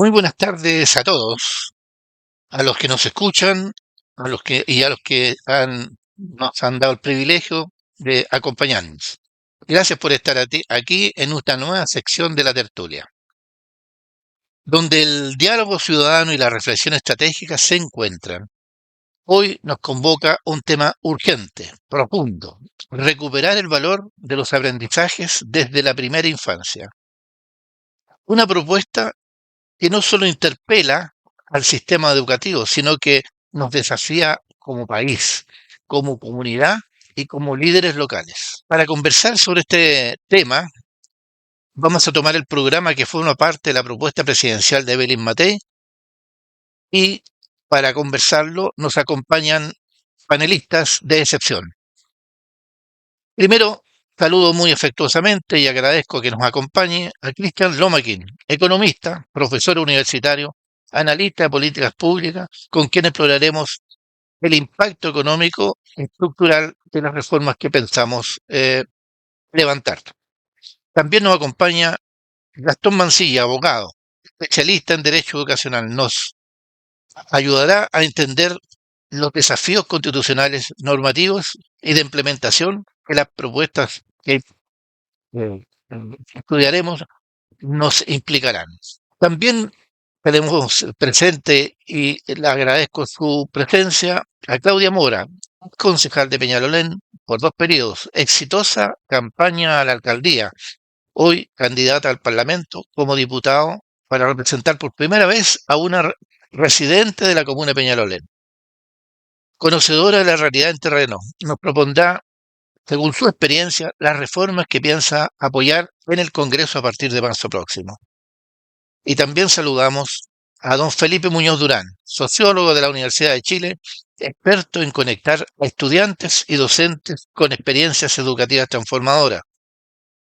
Muy buenas tardes a todos, a los que nos escuchan, a los que nos han dado el privilegio de acompañarnos. Gracias por estar aquí en esta nueva sección de la tertulia, donde el diálogo ciudadano y la reflexión estratégica se encuentran. Hoy nos convoca un tema urgente, profundo: recuperar el valor de los aprendizajes desde la primera infancia. Una propuesta que no solo interpela al sistema educativo, sino que nos desafía como país, como comunidad y como líderes locales. Para conversar sobre este tema, vamos a tomar el programa que forma parte de la propuesta presidencial de Evelyn Matei, y para conversarlo nos acompañan panelistas de excepción. Primero, saludo muy afectuosamente y agradezco que nos acompañe a Cristian Lomaquín, economista, profesor universitario, analista de políticas públicas, con quien exploraremos el impacto económico y estructural de las reformas que pensamos levantar. También nos acompaña Gastón Mancilla, abogado, especialista en Derecho Educacional. Nos ayudará a entender los desafíos constitucionales, normativos y de implementación que las propuestas que estudiaremos nos implicarán. También tenemos presente, y le agradezco su presencia, a Claudia Mora, concejal de Peñalolén por 2 periodos, exitosa campaña a la alcaldía, hoy candidata al Parlamento como diputado para representar por primera vez a una residente de la comuna de Peñalolén. Conocedora de la realidad en terreno, nos propondrá, según su experiencia, las reformas que piensa apoyar en el Congreso a partir de marzo próximo. Y también saludamos a don Felipe Muñoz Durán, sociólogo de la Universidad de Chile, experto en conectar a estudiantes y docentes con experiencias educativas transformadoras.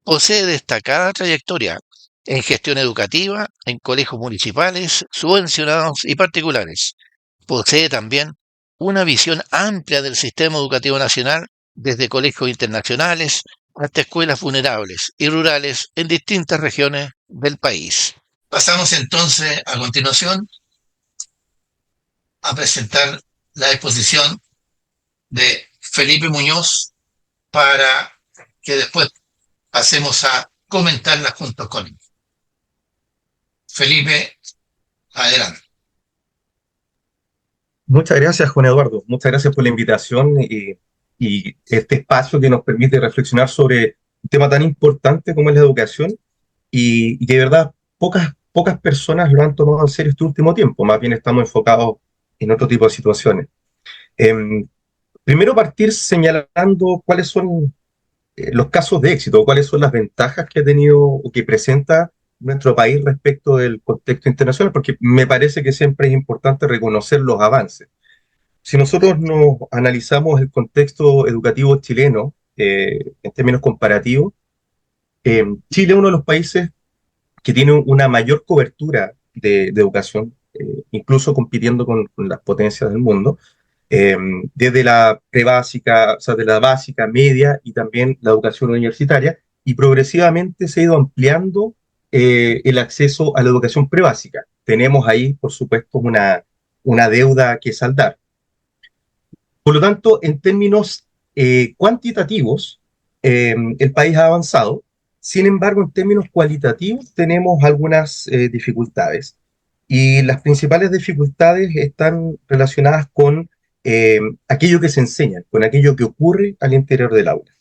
Posee destacada trayectoria en gestión educativa, en colegios municipales, subvencionados y particulares. Posee también una visión amplia del sistema educativo nacional, desde colegios internacionales hasta escuelas vulnerables y rurales en distintas regiones del país. Pasamos entonces a continuación a presentar la exposición de Felipe Muñoz para que después pasemos a comentarla juntos con él. Felipe, adelante. Muchas gracias, Juan Eduardo. Muchas gracias por la invitación y este espacio que nos permite reflexionar sobre un tema tan importante como es la educación y que de verdad pocas personas lo han tomado en serio este último tiempo. Más bien estamos enfocados en otro tipo de situaciones. Em, Primero partir señalando cuáles son los casos de éxito, cuáles son las ventajas que ha tenido o que presenta nuestro país respecto del contexto internacional, porque me parece que siempre es importante reconocer los avances. Si nosotros nos analizamos el contexto educativo chileno en términos comparativos, Chile es uno de los países que tiene una mayor cobertura de educación, incluso compitiendo con las potencias del mundo, eh, desde la prebásica, o sea, de la básica, media y también la educación universitaria, y progresivamente se ha ido ampliando el acceso a la educación prebásica. Tenemos ahí, por supuesto, una deuda que saldar. Por lo tanto, en términos cuantitativos, el país ha avanzado. Sin embargo, en términos cualitativos tenemos algunas dificultades. Y las principales dificultades están relacionadas con aquello que se enseña, con aquello que ocurre al interior del aula.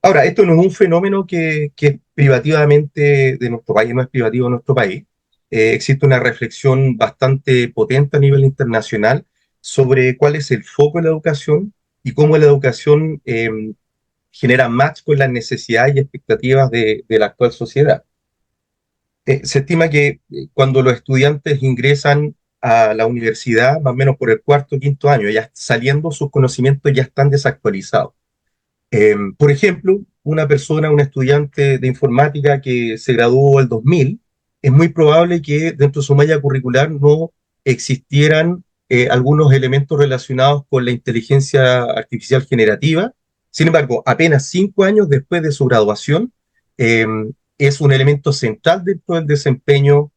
Ahora, esto no es un fenómeno que es privativamente de nuestro país, no es privativo de nuestro país. Existe una reflexión bastante potente a nivel internacional sobre cuál es el foco de la educación y cómo la educación genera match con las necesidades y expectativas de la actual sociedad. Se estima que cuando los estudiantes ingresan a la universidad, más o menos por el cuarto o quinto año, ya saliendo, sus conocimientos ya están desactualizados. Por ejemplo, un estudiante de informática que se graduó el 2000, es muy probable que dentro de su malla curricular no existieran algunos elementos relacionados con la inteligencia artificial generativa. Sin embargo, apenas 5 años después de su graduación, eh, es un elemento central dentro del desempeño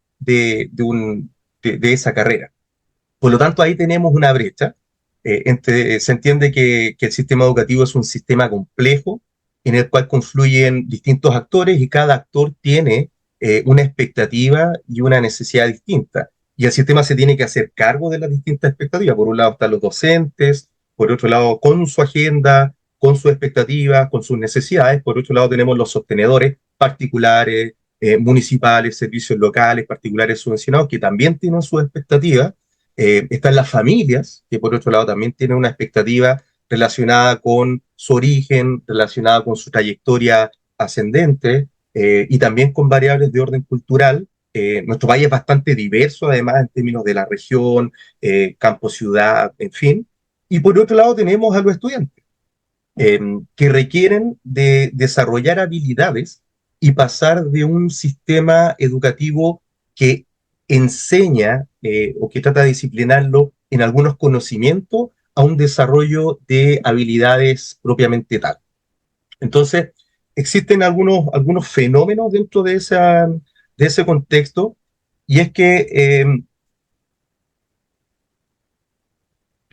de esa carrera. Por lo tanto, ahí tenemos una brecha. Se entiende que el sistema educativo es un sistema complejo en el cual confluyen distintos actores y cada actor tiene una expectativa y una necesidad distinta. Y el sistema se tiene que hacer cargo de las distintas expectativas. Por un lado están los docentes, por otro lado con su agenda, con sus expectativas, con sus necesidades. Por otro lado tenemos los sostenedores particulares, municipales, servicios locales, particulares subvencionados, que también tienen sus expectativas. Están las familias, que por otro lado también tienen una expectativa relacionada con su origen, relacionada con su trayectoria ascendente, y también con variables de orden cultural. Nuestro país es bastante diverso, además, en términos de la región, campo, ciudad, en fin. Y por otro lado tenemos a los estudiantes, que requieren de desarrollar habilidades y pasar de un sistema educativo que enseña o que trata de disciplinarlo en algunos conocimientos a un desarrollo de habilidades propiamente tal. Entonces, existen algunos fenómenos dentro de ese contexto, y es que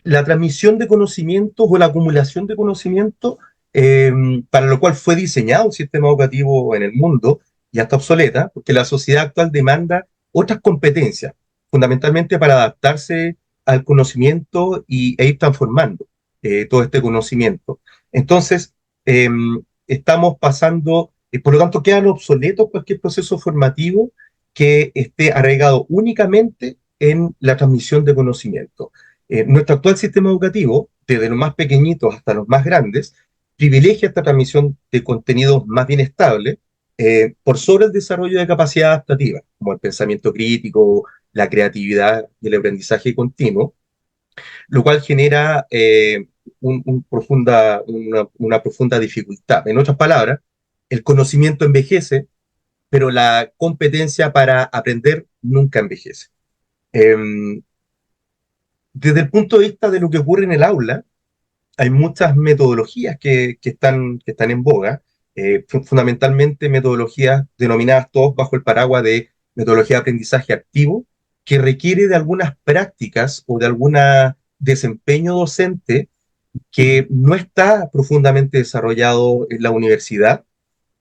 la transmisión de conocimientos o la acumulación de conocimientos, eh, para lo cual fue diseñado un sistema educativo en el mundo, ya está obsoleta, porque la sociedad actual demanda otras competencias, fundamentalmente para adaptarse al conocimiento e ir transformando todo este conocimiento. Entonces, eh, estamos pasando, por lo tanto, quedan obsoletos cualquier proceso formativo que esté arraigado únicamente en la transmisión de conocimiento. Nuestro actual sistema educativo, desde los más pequeñitos hasta los más grandes, privilegia esta transmisión de contenidos más bien estables, por sobre el desarrollo de capacidades adaptativas, como el pensamiento crítico, la creatividad y el aprendizaje continuo, lo cual genera una profunda dificultad. En otras palabras, el conocimiento envejece, pero la competencia para aprender nunca envejece. Eh, Desde el punto de vista de lo que ocurre en el aula, hay muchas metodologías que están en boga, fundamentalmente metodologías denominadas todos bajo el paraguas de metodología de aprendizaje activo, que requiere de algunas prácticas o de algún desempeño docente que no está profundamente desarrollado en la universidad.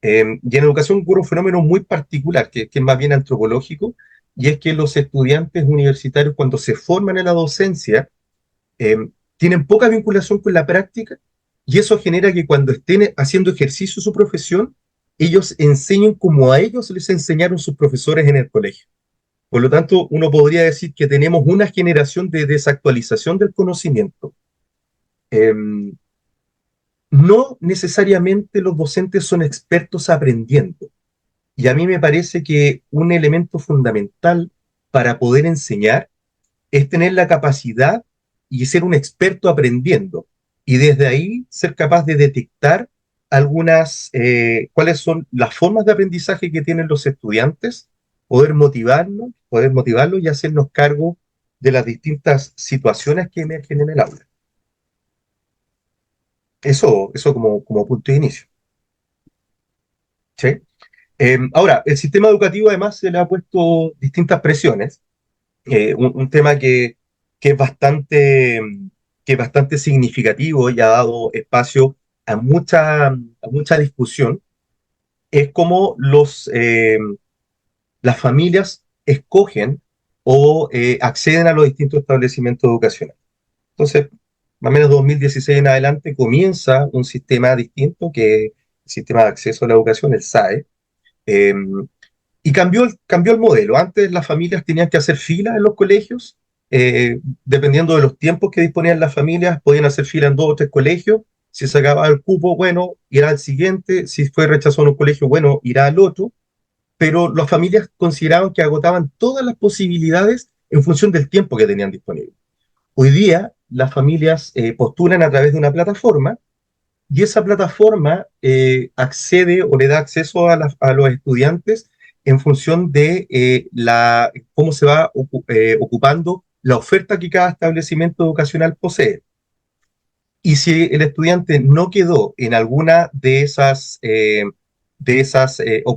Y en educación ocurre un fenómeno muy particular, que es más bien antropológico, y es que los estudiantes universitarios, cuando se forman en la docencia, eh, tienen poca vinculación con la práctica, y eso genera que cuando estén haciendo ejercicio de su profesión, ellos enseñen como a ellos les enseñaron sus profesores en el colegio. Por lo tanto, uno podría decir que tenemos una generación de desactualización del conocimiento. Eh, no necesariamente los docentes son expertos aprendiendo, y a mí me parece que un elemento fundamental para poder enseñar es tener la capacidad y ser un experto aprendiendo. Y desde ahí ser capaz de detectar cuáles son las formas de aprendizaje que tienen los estudiantes, poder motivarlos y hacernos cargo de las distintas situaciones que emergen en el aula. Eso como punto de inicio. ¿Sí? Ahora, el sistema educativo además se le ha puesto distintas presiones, un tema que es bastante, que es bastante significativo y ha dado espacio a mucha discusión, es cómo las familias escogen o acceden a los distintos establecimientos educacionales. Entonces, más o menos 2016 en adelante comienza un sistema distinto, que es el sistema de acceso a la educación, el SAE, eh, y cambió el modelo. Antes las familias tenían que hacer fila en los colegios, dependiendo de los tiempos que disponían las familias, podían hacer fila en 2 o 3 colegios. Si se acababa el cupo, bueno, irá al siguiente. Si fue rechazado en un colegio, bueno, irá al otro. Pero las familias consideraban que agotaban todas las posibilidades en función del tiempo que tenían disponible. Hoy día las familias postulan a través de una plataforma, y esa plataforma accede o le da acceso a los estudiantes en función de cómo se va ocupando la oferta que cada establecimiento educacional posee. Y si el estudiante no quedó en alguna de esas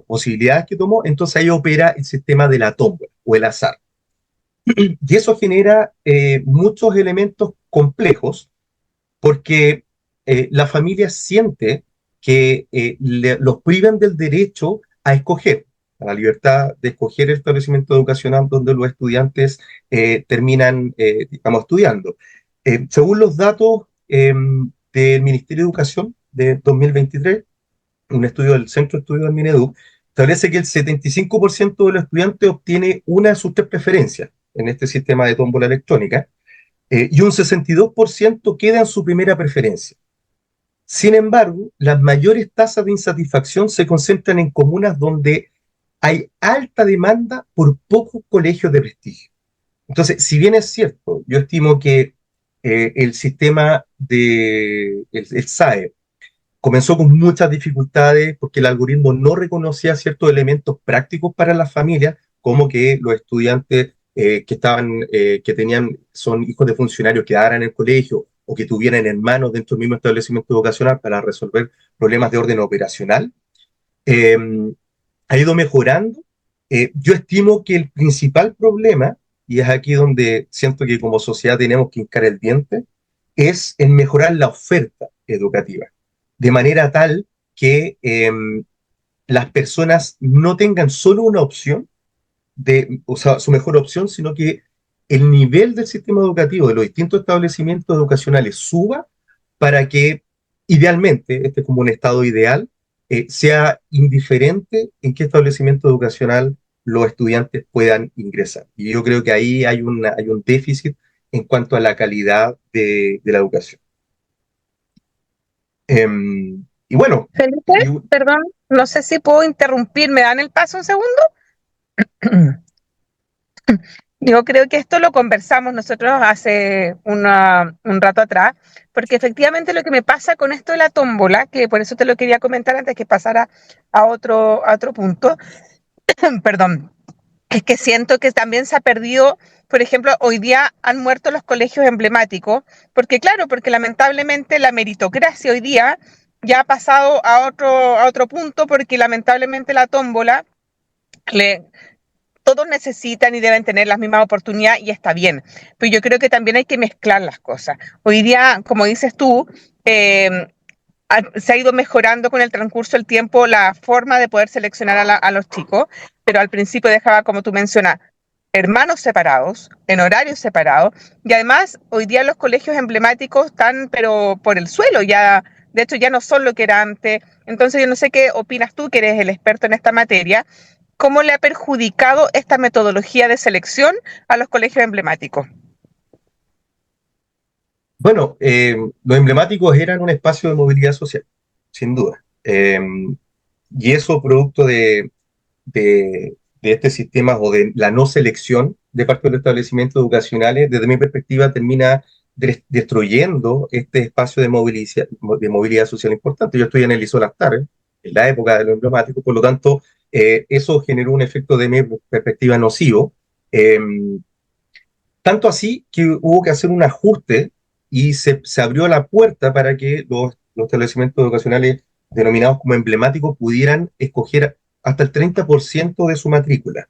posibilidades que tomó, entonces ahí opera el sistema de la tómbola o el azar. Y eso genera muchos elementos complejos porque la familia siente que los privan del derecho a escoger, a la libertad de escoger el establecimiento educacional donde los estudiantes terminan, digamos, estudiando. Según los datos del Ministerio de Educación de 2023, un estudio del Centro de Estudios del Mineduc, establece que el 75% de los estudiantes obtiene una de sus tres preferencias en este sistema de tómbola electrónica, y un 62% queda en su primera preferencia. Sin embargo, las mayores tasas de insatisfacción se concentran en comunas donde hay alta demanda por pocos colegios de prestigio. Entonces, si bien es cierto, yo estimo que el sistema el SAE comenzó con muchas dificultades porque el algoritmo no reconocía ciertos elementos prácticos para las familias, como que los estudiantes que tenían, son hijos de funcionarios que quedaran en el colegio o que tuvieran hermanos dentro del mismo establecimiento educacional para resolver problemas de orden operacional. Eh, ha ido mejorando. Yo estimo que el principal problema, y es aquí donde siento que como sociedad tenemos que hincar el diente, es en mejorar la oferta educativa, de manera tal que las personas no tengan solo una opción, o sea, su mejor opción, sino que el nivel del sistema educativo de los distintos establecimientos educacionales suba para que, idealmente, este es como un estado ideal, sea indiferente en qué establecimiento educacional los estudiantes puedan ingresar. Y yo creo que ahí hay un déficit en cuanto a la calidad de la educación. Y bueno, Felipe, y, perdón, no sé si puedo interrumpir, ¿me dan el paso un segundo? Yo creo que esto lo conversamos nosotros hace un rato atrás, porque efectivamente lo que me pasa con esto de la tómbola, que por eso te lo quería comentar antes que pasara a otro punto, perdón, es que siento que también se ha perdido, por ejemplo, hoy día han muerto los colegios emblemáticos, porque claro, porque lamentablemente la meritocracia hoy día ya ha pasado a otro punto, porque lamentablemente la tómbola le, todos necesitan y deben tener las mismas oportunidades y está bien. Pero yo creo que también hay que mezclar las cosas. Hoy día, como dices tú, eh, se ha ido mejorando con el transcurso del tiempo la forma de poder seleccionar a los chicos, pero al principio dejaba, como tú mencionas, hermanos separados, en horarios separados, y además hoy día los colegios emblemáticos están, pero por el suelo, ya, de hecho ya no son lo que era antes. Entonces yo no sé qué opinas tú, que eres el experto en esta materia, ¿cómo le ha perjudicado esta metodología de selección a los colegios emblemáticos? bueno, los emblemáticos eran un espacio de movilidad social, sin duda. Y eso producto de este sistema o de la no selección de parte de los establecimientos educacionales, desde mi perspectiva, termina destruyendo este espacio de movilidad social importante. Yo estoy en el Liceo Las Tardes, en la época de los emblemáticos, por lo tanto, eso generó un efecto de mi perspectiva nocivo. Eh, Tanto así que hubo que hacer un ajuste y se abrió la puerta para que los establecimientos educacionales denominados como emblemáticos pudieran escoger hasta el 30% de su matrícula.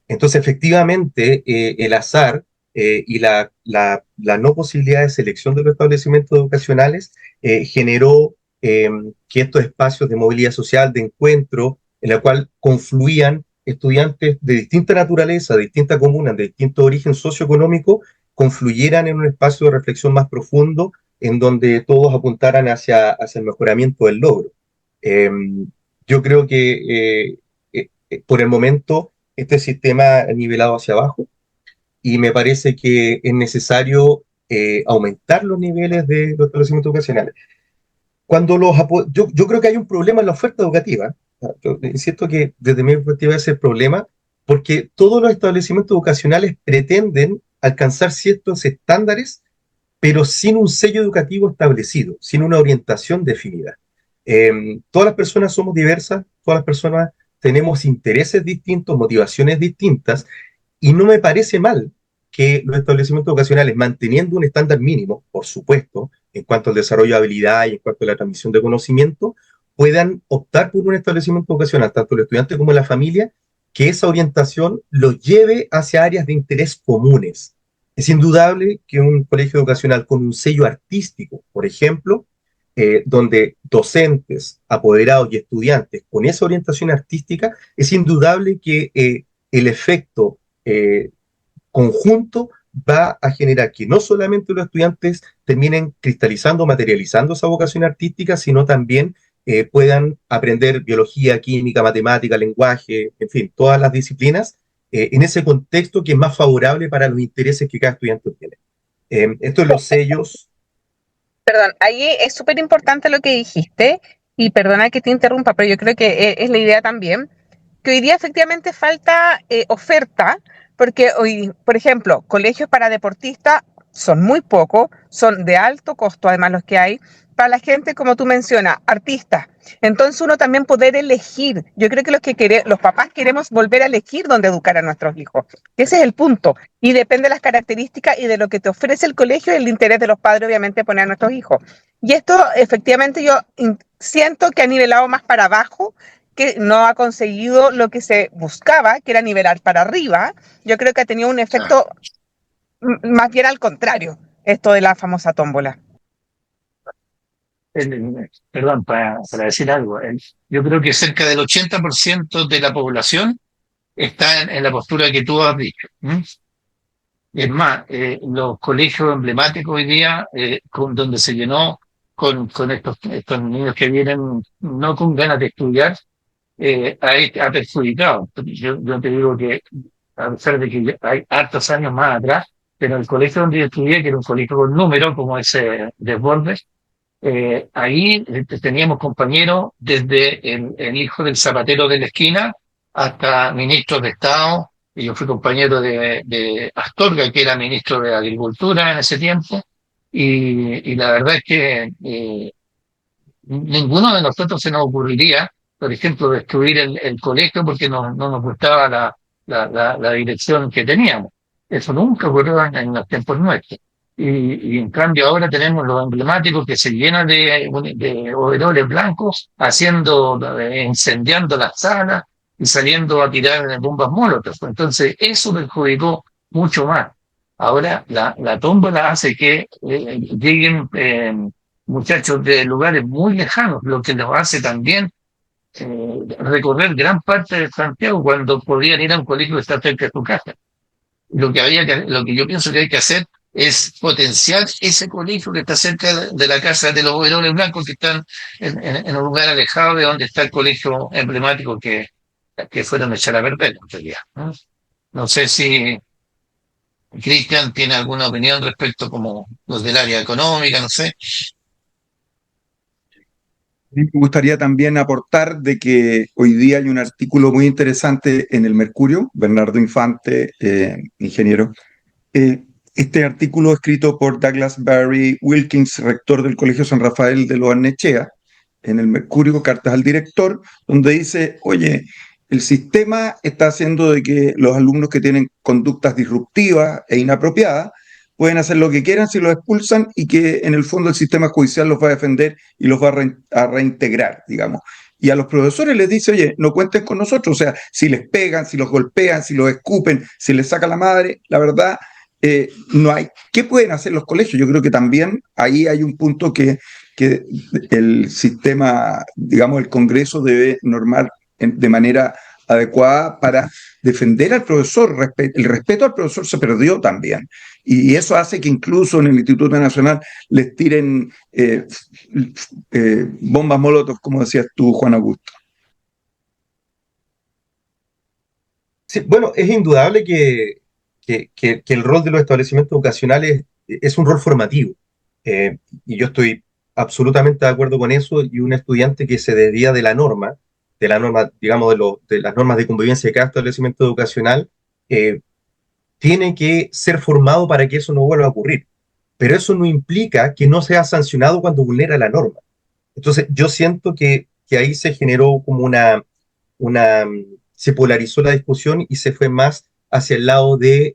Entonces, efectivamente, el azar y la no posibilidad de selección de los establecimientos educacionales generó que estos espacios de movilidad social, de encuentro, en la cual confluían estudiantes de distinta naturaleza, de distintas comunas, de distinto origen socioeconómico, confluyeran en un espacio de reflexión más profundo, en donde todos apuntaran hacia el mejoramiento del logro. Eh, yo creo que por el momento este sistema ha nivelado hacia abajo y me parece que es necesario aumentar los niveles de los establecimientos educacionales. Yo creo que hay un problema en la oferta educativa. Yo insisto que desde mi perspectiva ese es el problema, porque todos los establecimientos educacionales pretenden alcanzar ciertos estándares, pero sin un sello educativo establecido, sin una orientación definida. Todas las personas somos diversas, todas las personas tenemos intereses distintos, motivaciones distintas, y no me parece mal que los establecimientos educacionales, manteniendo un estándar mínimo, por supuesto, en cuanto al desarrollo de habilidad y en cuanto a la transmisión de conocimiento, puedan optar por un establecimiento educacional, tanto el estudiante como la familia, que esa orientación los lleve hacia áreas de interés comunes. Es indudable que un colegio educacional con un sello artístico, por ejemplo, donde docentes, apoderados y estudiantes con esa orientación artística, es indudable que el efecto conjunto va a generar que no solamente los estudiantes terminen cristalizando, materializando esa vocación artística, sino también puedan aprender biología, química, matemática, lenguaje, en fin, todas las disciplinas, en ese contexto que es más favorable para los intereses que cada estudiante tiene. Esto es los sellos. Perdón, ahí es súper importante lo que dijiste, y perdona que te interrumpa, pero yo creo que es la idea también, que hoy día efectivamente falta oferta, porque hoy, por ejemplo, colegios para deportistas son muy pocos, son de alto costo además los que hay, para la gente, como tú mencionas, artistas. Entonces uno también poder elegir. Yo creo que los papás queremos volver a elegir dónde educar a nuestros hijos. Ese es el punto. Y depende de las características y de lo que te ofrece el colegio y el interés de los padres, obviamente, poner a nuestros hijos. Y esto, efectivamente, yo siento que ha nivelado más para abajo, que no ha conseguido lo que se buscaba, que era nivelar para arriba. Yo creo que ha tenido un efecto más bien al contrario, esto de la famosa tómbola. Perdón, para decir algo, yo creo que cerca del 80% de la población está en la postura que tú has dicho. ¿M? Es más, los colegios emblemáticos hoy día, donde se llenó con estos niños que vienen no con ganas de estudiar, ha perjudicado. Yo te digo que, a pesar de que hay hartos años más atrás, pero el colegio donde yo estudié, que era un colegio con número, como ese Desbordes, ahí teníamos compañeros desde el hijo del zapatero de la esquina hasta ministros de Estado. Y yo fui compañero de Astorga, que era ministro de Agricultura en ese tiempo. Y la verdad es que ninguno de nosotros se nos ocurriría, por ejemplo, destruir el colegio porque no nos gustaba la dirección que teníamos. Eso nunca ocurrió en los tiempos nuestros. Y en cambio ahora tenemos los emblemáticos que se llenan de overoles blancos, incendiando las salas y saliendo a tirar bombas molotov. Entonces eso perjudicó mucho más. Ahora la tómbola hace que lleguen muchachos de lugares muy lejanos, lo que nos hace también recorrer gran parte de Santiago cuando podían ir a un colegio que está cerca de su casa. Lo que yo pienso que hay que hacer es potenciar ese colegio que está cerca de la casa de los overoles blancos que están en un lugar alejado de donde está el colegio emblemático que fueron a echar a perder en realidad. No sé si Cristian tiene alguna opinión respecto como los del área económica, no sé. Me gustaría también aportar de que hoy día hay un artículo muy interesante en el Mercurio, Bernardo Infante, ingeniero. Este artículo escrito por Douglas Barry Wilkins, rector del Colegio San Rafael de Loarnechea, en el Mercurio, cartas al director, donde dice, oye, el sistema está haciendo de que los alumnos que tienen conductas disruptivas e inapropiadas pueden hacer lo que quieran si los expulsan y que en el fondo el sistema judicial los va a defender y los va a reintegrar, digamos. Y a los profesores les dice, oye, no cuenten con nosotros, o sea, si les pegan, si los golpean, si los escupen, si les saca la madre, la verdad, no hay. ¿Qué pueden hacer los colegios? Yo creo que también ahí hay un punto que el sistema, digamos, el Congreso debe normar de manera adecuada para defender al profesor. El respeto al profesor se perdió también. Y eso hace que incluso en el Instituto Nacional les tiren bombas molotov, como decías tú, Juan Augusto. Sí, bueno, es indudable que el rol de los establecimientos educacionales es un rol formativo. Y yo estoy absolutamente de acuerdo con eso, y un estudiante que se desvía de la norma, digamos, de las normas de convivencia de cada establecimiento educacional, tiene que ser formado para que eso no vuelva a ocurrir. Pero eso no implica que no sea sancionado cuando vulnera la norma. Entonces, yo siento que ahí se generó como se polarizó la discusión y se fue más hacia el lado de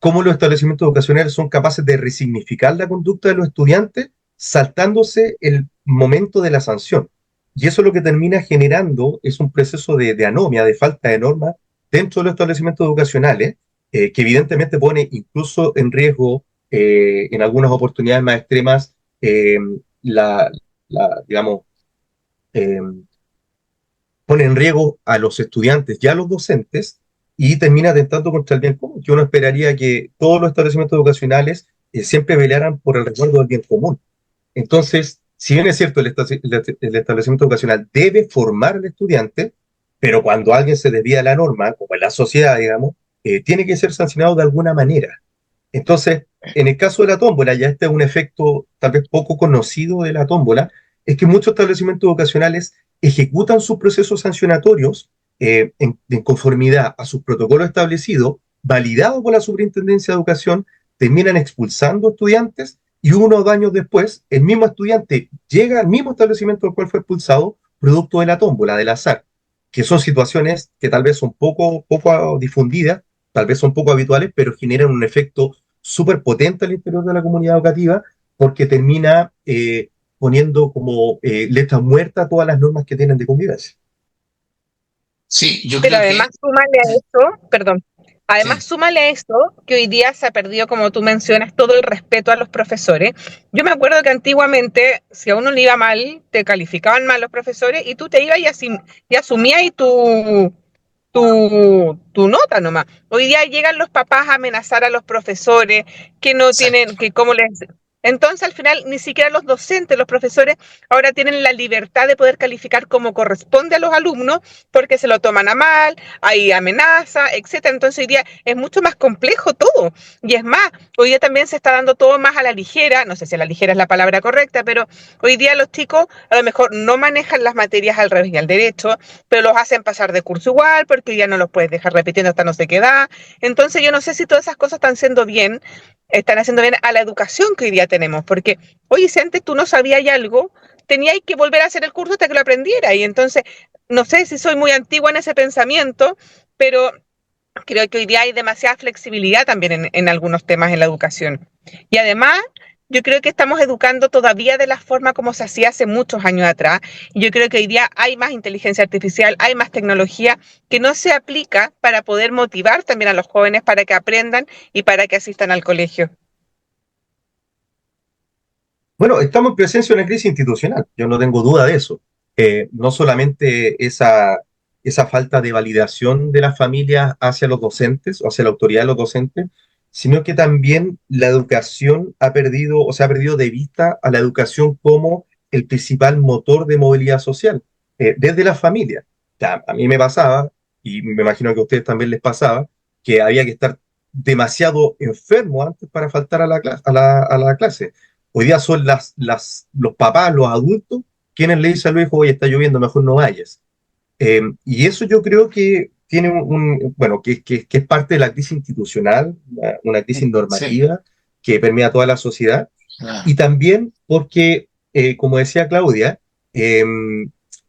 cómo los establecimientos educacionales son capaces de resignificar la conducta de los estudiantes saltándose el momento de la sanción. Y eso lo que termina generando es un proceso de anomia, de falta de normas dentro de los establecimientos educacionales, que evidentemente pone incluso en riesgo, en algunas oportunidades más extremas, eh, la, digamos, eh, pone en riesgo a los estudiantes y a los docentes y termina atentando contra el bien común, que uno esperaría que todos los establecimientos educacionales siempre velaran por el resguardo del bien común. Entonces, si bien es cierto, el establecimiento educacional debe formar al estudiante, pero cuando alguien se desvía de la norma, como en la sociedad, digamos, tiene que ser sancionado de alguna manera. Entonces, en el caso de la tómbola, ya este es un efecto tal vez poco conocido de la tómbola, es que muchos establecimientos educacionales ejecutan sus procesos sancionatorios en conformidad a sus protocolos establecidos, validados por la Superintendencia de Educación, terminan expulsando estudiantes y 1 o 2 años después, el mismo estudiante llega al mismo establecimiento del cual fue expulsado, producto de la tómbola, del azar, que son situaciones que tal vez son poco difundidas, tal vez son poco habituales, pero generan un efecto súper potente al interior de la comunidad educativa, porque termina poniendo como letra muerta a todas las normas que tienen de convivencia. Sí, yo Pero creo que además súmale a eso, perdón, sí. además súmale a eso que hoy día se ha perdido, como tú mencionas, todo el respeto a los profesores. Yo me acuerdo que antiguamente, si a uno le iba mal, te calificaban mal los profesores y tú te ibas y asumías y tu nota nomás. Hoy día llegan los papás a amenazar a los profesores que no Exacto. tienen, que cómo les... Entonces, al final, ni siquiera los docentes, los profesores, ahora tienen la libertad de poder calificar como corresponde a los alumnos, porque se lo toman a mal, hay amenaza, etcétera. Entonces, hoy día es mucho más complejo todo. Y es más, hoy día también se está dando todo más a la ligera, no sé si a la ligera es la palabra correcta, pero hoy día los chicos a lo mejor no manejan las materias al revés y al derecho, pero los hacen pasar de curso igual, porque ya no los puedes dejar repitiendo hasta no sé qué edad. Entonces yo no sé si todas esas cosas están haciendo bien a la educación que hoy día tenemos, porque, oye, si antes tú no sabías algo, tenías que volver a hacer el curso hasta que lo aprendiera, y entonces, no sé si soy muy antigua en ese pensamiento, pero creo que hoy día hay demasiada flexibilidad también en algunos temas en la educación. Y además, yo creo que estamos educando todavía de la forma como se hacía hace muchos años atrás. Y yo creo que hoy día hay más inteligencia artificial, hay más tecnología que no se aplica para poder motivar también a los jóvenes para que aprendan y para que asistan al colegio. Bueno, estamos en presencia de una crisis institucional, yo no tengo duda de eso. No solamente esa falta de validación de las familias hacia los docentes o hacia la autoridad de los docentes, sino que también la educación ha perdido o se ha perdido de vista a la educación como el principal motor de movilidad social, desde las familias. Ya, a mí me pasaba, y me imagino que a ustedes también les pasaba, que había que estar demasiado enfermo antes para faltar a la clase. Hoy día son los papás, los adultos, quienes le dicen al hijo, oye, está lloviendo, mejor no vayas. Y eso yo creo que tiene bueno, que es parte de la crisis institucional, una crisis Sí. normativa que permea toda la sociedad. Ah, Y también porque, como decía Claudia, eh,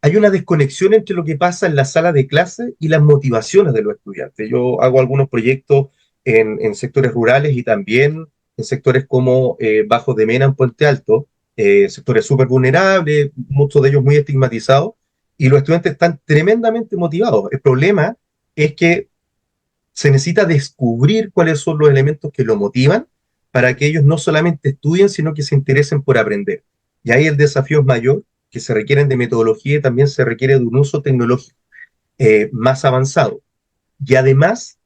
hay una desconexión entre lo que pasa en la sala de clase y las motivaciones de los estudiantes. Yo hago algunos proyectos en sectores rurales y también en sectores como Bajos de Mena, en Puente Alto, sectores súper vulnerables, muchos de ellos muy estigmatizados, y los estudiantes están tremendamente motivados. El problema es que se necesita descubrir cuáles son los elementos que lo motivan para que ellos no solamente estudien, sino que se interesen por aprender. Y ahí el desafío es mayor, que se requieren de metodología y también se requiere de un uso tecnológico más avanzado. Y además,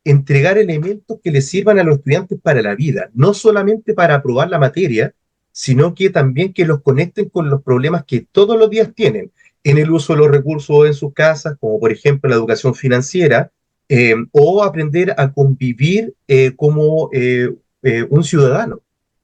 entregar elementos que les sirvan a los estudiantes para la vida, no solamente para aprobar la materia, sino que también que los conecten con los problemas que todos los días tienen en el uso de los recursos en sus casas, como por ejemplo la educación financiera, o aprender a convivir como un ciudadano,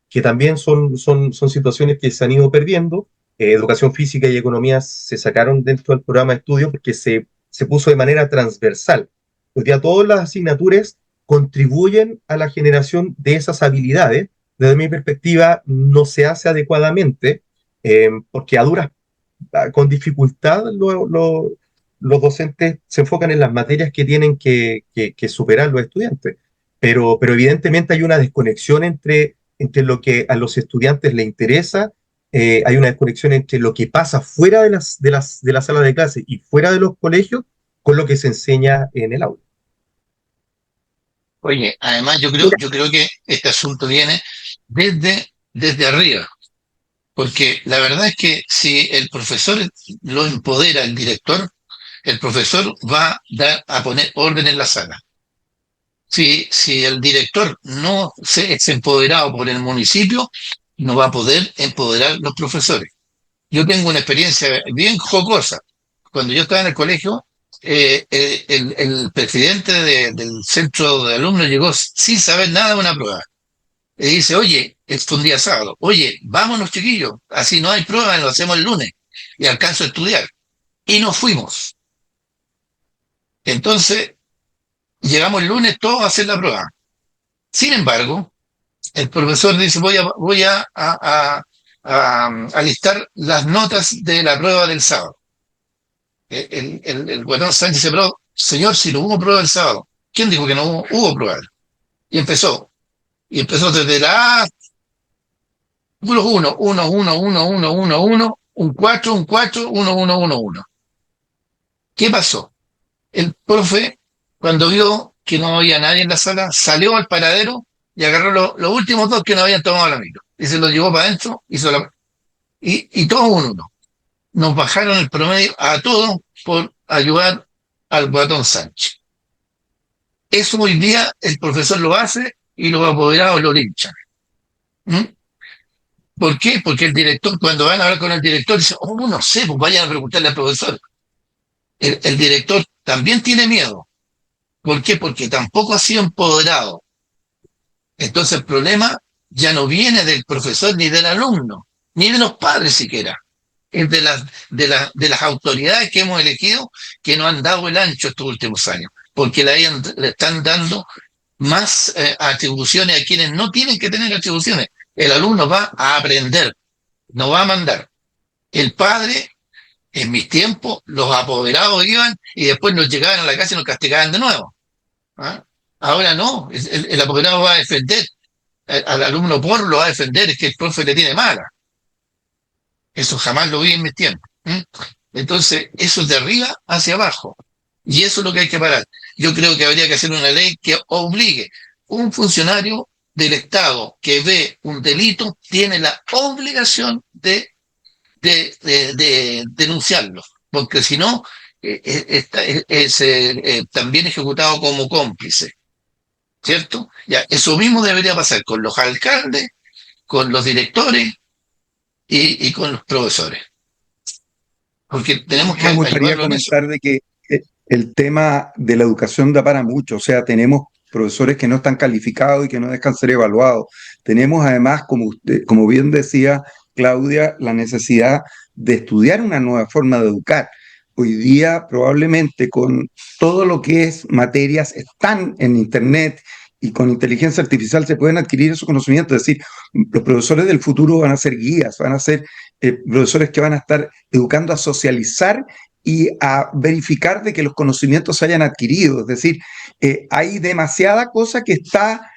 que también son situaciones que se han ido perdiendo. Educación física y economía se sacaron dentro del programa de estudio porque se puso de manera transversal. Hoy día todas las asignaturas contribuyen a la generación de esas habilidades. Desde mi perspectiva, no se hace adecuadamente, porque con dificultad los docentes se enfocan en las materias que tienen que superar los estudiantes. Pero evidentemente hay una desconexión entre lo que a los estudiantes les interesa hay una desconexión entre lo que pasa fuera de la sala de clase y fuera de los colegios con lo que se enseña en el aula. Oye, además Mira, yo creo que este asunto viene desde arriba, porque la verdad es que si el profesor lo empodera el director, el profesor va a poner orden en la sala. Si el director no es empoderado por el municipio, no va a poder empoderar los profesores. Yo tengo una experiencia bien jocosa. Cuando yo estaba en el colegio, el presidente del centro de alumnos llegó sin saber nada de una prueba. Y dice, oye, es un día sábado, oye, vámonos chiquillos, así no hay prueba, lo hacemos el lunes. Y alcanzo a estudiar. Y nos fuimos. Entonces, llegamos el lunes todos a hacer la prueba. Sin embargo, el profesor dice, voy a listar las notas de la prueba del sábado. El Guatón Sánchez se preguntó, señor, si no hubo prueba el sábado, ¿quién dijo que no hubo prueba? Y empezó desde la A, puros 1, 1, 1, 1, 1, 1, 1, un 4, un 4, 1, 1, 1, 1. ¿Qué pasó? El profe, cuando vio que no había nadie en la sala, salió al paradero y agarró los últimos dos que no habían tomado la micro. Y se los llevó para adentro y todos un uno. Nos bajaron el promedio a todos por ayudar al Guatón Sánchez. Eso hoy día el profesor lo hace y los apoderados lo linchan. ¿Mm? ¿Por qué? Porque el director, cuando van a hablar con el director, dice, oh, no sé, pues vayan a preguntarle al profesor. El director también tiene miedo. ¿Por qué? Porque tampoco ha sido empoderado. Entonces el problema ya no viene del profesor ni del alumno, ni de los padres siquiera. Es de las autoridades que hemos elegido que no han dado el ancho estos últimos años, porque le están dando más atribuciones a quienes no tienen que tener atribuciones. El alumno va a aprender, no va a mandar. El padre, en mis tiempos, los apoderados iban y después nos llegaban a la casa y nos castigaban de nuevo. ¿Ah? Ahora no, el apoderado va a defender, al alumno por lo va a defender, es que el profe le tiene mala. Eso jamás lo vi en mis tiempos. ¿Mm? Entonces, eso es de arriba hacia abajo. Y eso es lo que hay que parar. Yo creo que habría que hacer una ley que obligue un funcionario del Estado que ve un delito, tiene la obligación de denunciarlo, porque si no, es también ejecutado como cómplice, ¿cierto? Ya, eso mismo debería pasar con los alcaldes, con los directores y con los profesores, porque tenemos que Me gustaría ayudarlos en eso. comentar de que el tema de la educación da para mucho, o sea, tenemos profesores que no están calificados y que no dejan ser evaluados. Tenemos además, como bien decía Claudia, la necesidad de estudiar una nueva forma de educar. Hoy día probablemente con todo lo que es materias están en Internet y con inteligencia artificial se pueden adquirir esos conocimientos. Es decir, los profesores del futuro van a ser guías, van a ser profesores que van a estar educando a socializar y a verificar de que los conocimientos se hayan adquirido. Es decir, hay demasiada cosa que está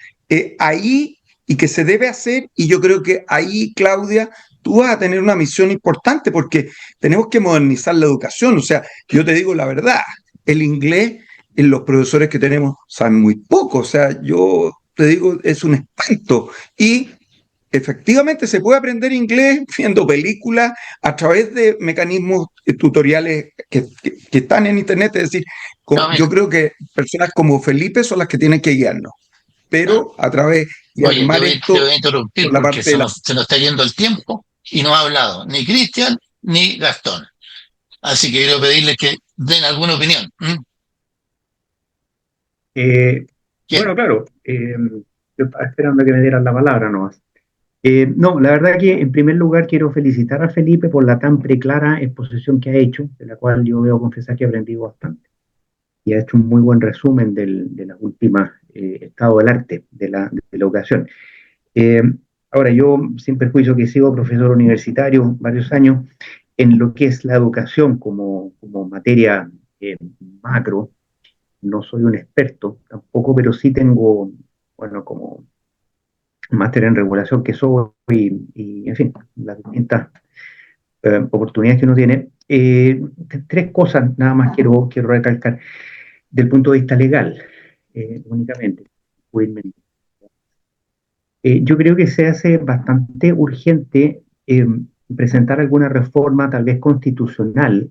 ahí y que se debe hacer, y yo creo que ahí, Claudia, tú vas a tener una misión importante porque tenemos que modernizar la educación. O sea, yo te digo la verdad, el inglés, los profesores que tenemos saben muy poco. O sea, yo te digo, es un espanto. Y efectivamente se puede aprender inglés viendo películas a través de mecanismos tutoriales que están en Internet. Es decir, No, yo mira, creo que personas como Felipe son las que tienen que guiarnos, no. pero a través de Oye, armar te esto voy a por interrumpir la porque parte de la... se nos está yendo el tiempo y no ha hablado ni Cristian ni Gastón. Así que quiero pedirles que den alguna opinión. ¿Mm? Eh, ¿Quién? bueno, claro, yo estaba esperando a que me dieran la palabra nomás. No, la verdad que en primer lugar quiero felicitar a Felipe por la tan preclara exposición que ha hecho, de la cual yo debo confesar que he aprendido bastante. Y ha hecho un muy buen resumen de las últimas estado del arte de la educación. Eh, Ahora, yo, sin perjuicio que he sido profesor universitario varios años, en lo que es la educación como materia macro, no soy un experto tampoco, pero sí tengo, bueno, como máster en regulación que soy y, en fin, las distintas oportunidades que uno tiene. Tres cosas nada más quiero recalcar del punto de vista legal, únicamente. Yo creo que se hace bastante urgente presentar alguna reforma, tal vez constitucional,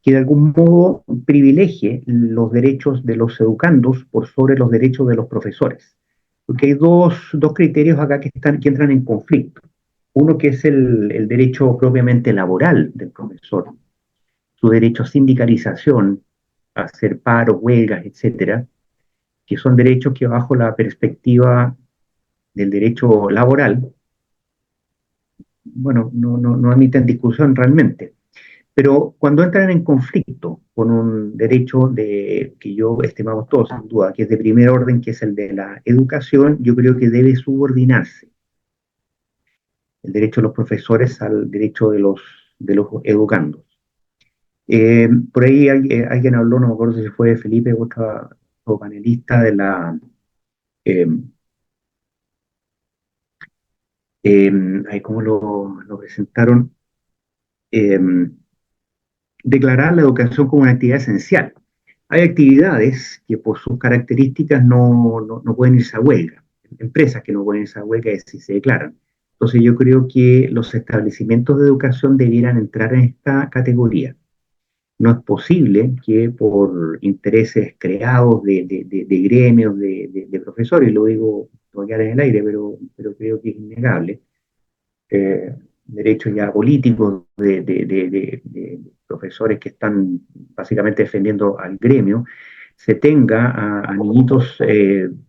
que de algún modo privilegie los derechos de los educandos por sobre los derechos de los profesores. Porque hay dos criterios acá que entran en conflicto. Uno que es el derecho propiamente laboral del profesor, su derecho a sindicalización, a hacer paro, huelgas, etcétera, que son derechos que bajo la perspectiva del derecho laboral, bueno, no admiten discusión realmente. Pero cuando entran en conflicto con un derecho que yo estimamos todos, sin duda, que es de primer orden, que es el de la educación, yo creo que debe subordinarse el derecho de los profesores al derecho de los educandos. Por ahí alguien habló, no me acuerdo si fue Felipe o otro panelista de la... Eh, ¿Cómo lo presentaron? Eh, Declarar la educación como una actividad esencial. Hay actividades que por sus características no pueden irse a huelga, empresas que no pueden irse a huelga si se declaran. Entonces yo creo que los establecimientos de educación debieran entrar en esta categoría. No es posible que por intereses creados de gremios, de profesores, lo digo, lo voy a quedar en el aire, pero creo que es innegable, derechos ya políticos de profesores que están básicamente defendiendo al gremio, se tenga a niñitos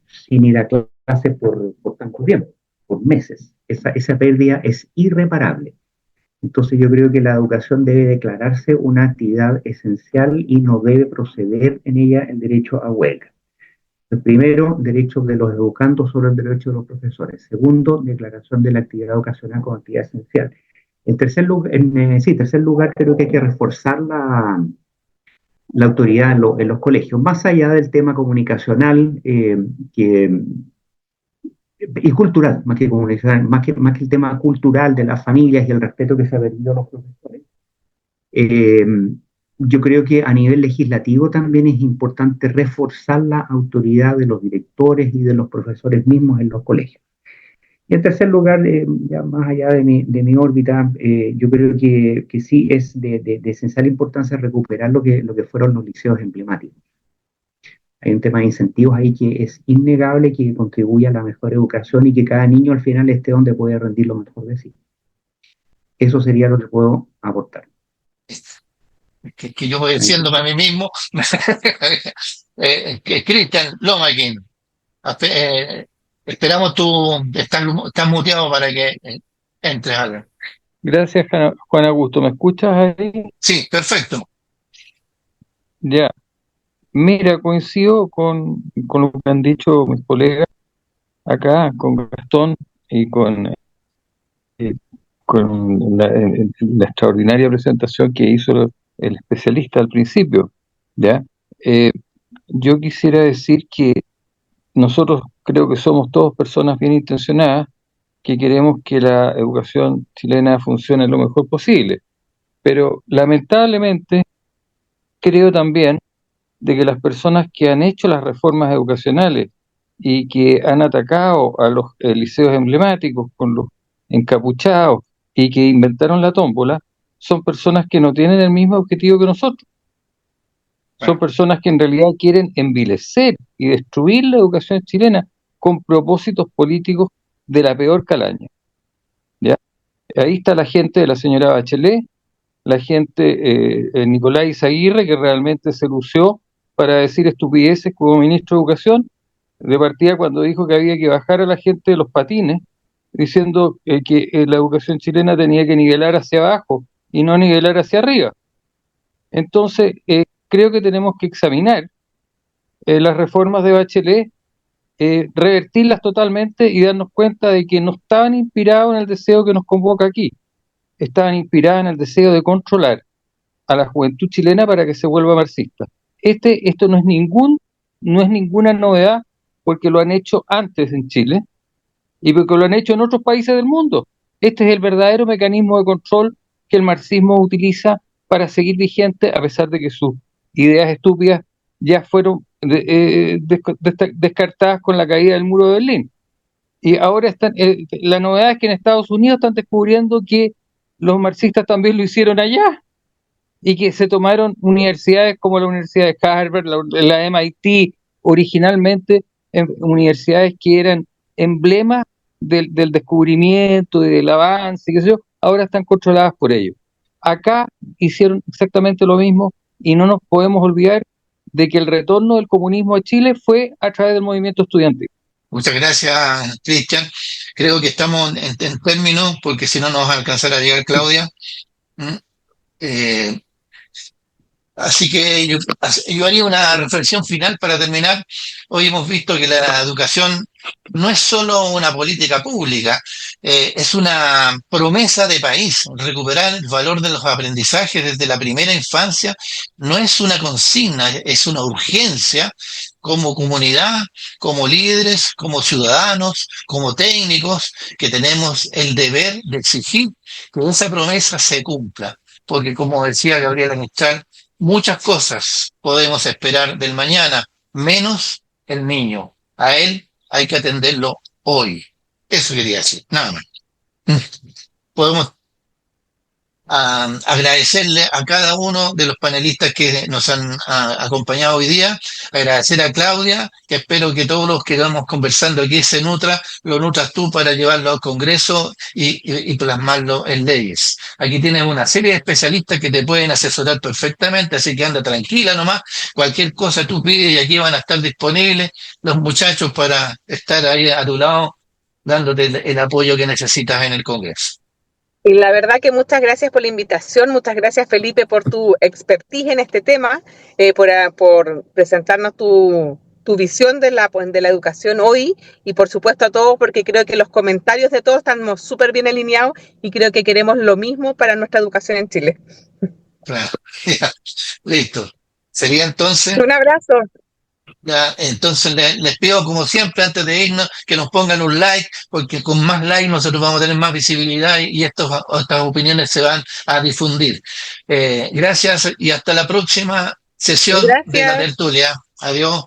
sin ir a clase por tanto tiempo, por meses. Esa pérdida es irreparable. Entonces yo creo que la educación debe declararse una actividad esencial y no debe proceder en ella el derecho a huelga. El primero, derecho de los educandos sobre el derecho de los profesores. Segundo, declaración de la actividad educacional como actividad esencial. Tercer lugar, creo que hay que reforzar la autoridad en los colegios, más allá del tema comunicacional y cultural, más que comunicacional, más que el tema cultural de las familias y el respeto que se ha perdido a los profesores. Eh, yo creo que a nivel legislativo también es importante reforzar la autoridad de los directores y de los profesores mismos en los colegios. Y en tercer lugar, ya más allá de mi órbita, yo creo que sí es de esencial importancia recuperar lo que fueron los liceos emblemáticos. Hay un tema de incentivos ahí que es innegable, que contribuye a la mejor educación y que cada niño al final esté donde puede rendir lo mejor de sí. Eso sería lo que puedo aportar. Que yo voy diciendo para mí mismo, Cristian Lomaquin, esperamos estás muteado para que entres algo. Gracias, Juan Augusto. ¿Me escuchas ahí? Sí, perfecto. Ya. Mira, coincido con lo que han dicho mis colegas acá, con Gastón y con la extraordinaria presentación que hizo el especialista al principio, ¿ya? Yo quisiera decir que nosotros creo que somos todos personas bien intencionadas, que queremos que la educación chilena funcione lo mejor posible, pero lamentablemente creo también de que las personas que han hecho las reformas educacionales y que han atacado a los liceos emblemáticos con los encapuchados y que inventaron la tómbola, son personas que no tienen el mismo objetivo que nosotros. Son personas que en realidad quieren envilecer y destruir la educación chilena con propósitos políticos de la peor calaña. ¿Ya? Ahí está la gente de la señora Bachelet, la gente Nicolás Izaguirre, que realmente se lució para decir estupideces como ministro de Educación, de partida cuando dijo que había que bajar a la gente de los patines, diciendo que la educación chilena tenía que nivelar hacia abajo y no nivelar hacia arriba. Entonces, creo que tenemos que examinar las reformas de Bachelet, revertirlas totalmente y darnos cuenta de que no estaban inspirados en el deseo que nos convoca aquí, estaban inspiradas en el deseo de controlar a la juventud chilena para que se vuelva marxista. Esto no es ninguna novedad, porque lo han hecho antes en Chile, y porque lo han hecho en otros países del mundo. Este es el verdadero mecanismo de control que el marxismo utiliza para seguir vigente, a pesar de que sus ideas estúpidas ya fueron descartadas con la caída del muro de Berlín. Y ahora la novedad es que en Estados Unidos están descubriendo que los marxistas también lo hicieron allá, y que se tomaron universidades como la Universidad de Harvard, la MIT, originalmente universidades que eran emblemas del descubrimiento y del avance, qué sé yo, ahora están controladas por ellos. Acá hicieron exactamente lo mismo, y no nos podemos olvidar de que el retorno del comunismo a Chile fue a través del movimiento estudiantil. Muchas gracias, Cristian. Creo que estamos en términos, porque si no nos va a alcanzar a llegar Claudia. Eh, Así que yo haría una reflexión final para terminar. Hoy hemos visto que la educación no es solo una política pública, es una promesa de país. Recuperar el valor de los aprendizajes desde la primera infancia no es una consigna, es una urgencia como comunidad, como líderes, como ciudadanos, como técnicos, que tenemos el deber de exigir que esa promesa se cumpla. Porque como decía Gabriela Mistral, muchas cosas podemos esperar del mañana, menos el niño. A él hay que atenderlo hoy. Eso quería decir, nada más. Podemos agradecerle a cada uno de los panelistas que nos han acompañado hoy día, agradecer a Claudia, que espero que todos los que vamos conversando aquí se lo nutras tú para llevarlo al Congreso y plasmarlo en leyes. Aquí tienes una serie de especialistas que te pueden asesorar perfectamente, así que anda tranquila nomás, cualquier cosa tú pides y aquí van a estar disponibles los muchachos para estar ahí a tu lado, dándote el apoyo que necesitas en el Congreso. Y la verdad que muchas gracias por la invitación, muchas gracias Felipe por tu expertise en este tema, por presentarnos tu visión de la educación hoy, y por supuesto a todos, porque creo que los comentarios de todos están súper bien alineados y creo que queremos lo mismo para nuestra educación en Chile. Claro, ya, listo. Sería entonces... Un abrazo. Ya, entonces les pido, como siempre, antes de irnos, que nos pongan un like, porque con más like nosotros vamos a tener más visibilidad y estas opiniones se van a difundir. Gracias y hasta la próxima sesión de la tertulia. Adiós.